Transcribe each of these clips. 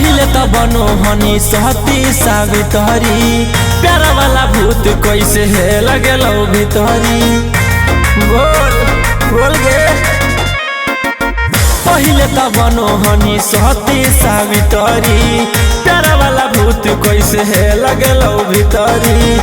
पहले तो बनो हनी सहती सावित्री प्यारा वाला भूत कैसे है लगे लो भीतरी बोल बोल गे। पहले तो बनो हनी सहती सावित्री प्यारा वाला भूत कैसे है लगे लो भीतरी।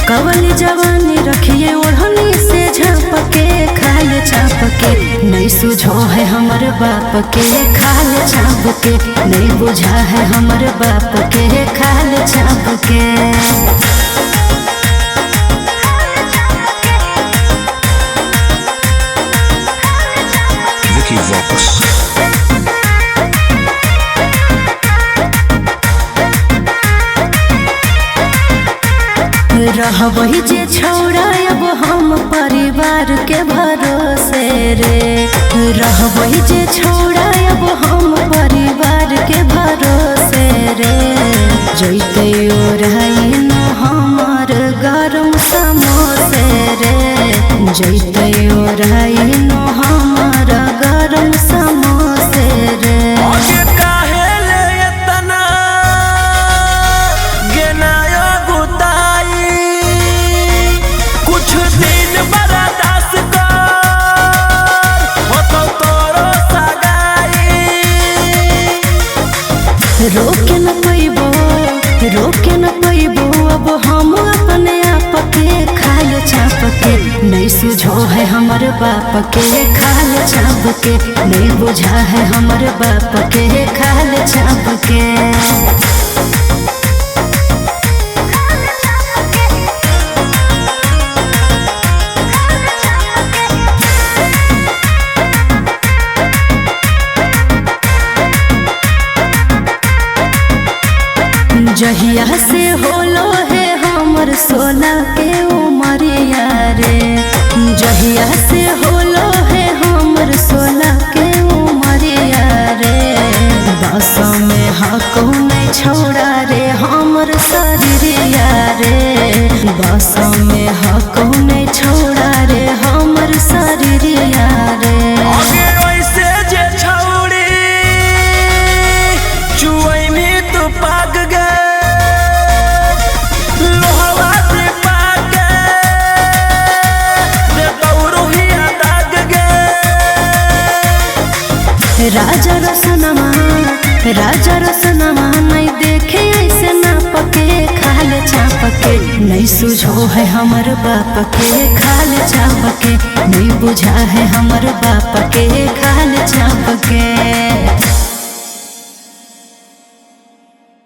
कवल जवानी रखिए ओढ़नी से झाँप के खाल चाप के नहीं सुझो है हमर बाप के खाल चाप के नहीं बुझा है हमर बाप के खाल चाप के। रहबही जे छौड़ा अब हम परिवार के भरोसे रे रहबही जे छौड़ा अब हम परिवार के भरोसे रे जैते ओढ़ाई न हमर गरम समोसे रे जैते ओढ़ाई न हमर गरम समोसे रे। रोके न पैबो अब हम अपने आप के खाल चाप के नहीं सुझो है हमर बाप के खाल चाप के नहीं बुझा है हमर बाप के खाल चाप के। जहिया से होलो है हमर 16 के उमरिया रे जहिया से होलो है हमर 16 के उमरिया रे बस में हको नहीं छोड़ा रे हमर शरीरिया रे बस में हको नहीं छोड़ा रे हमर शरीरिया रे। राजा रसनमा नहीं देखे ऐसे नाप के खाल चाप के नहीं सुझो है हमर बाप के खाल चाप के नहीं बुझा है हमर बाप के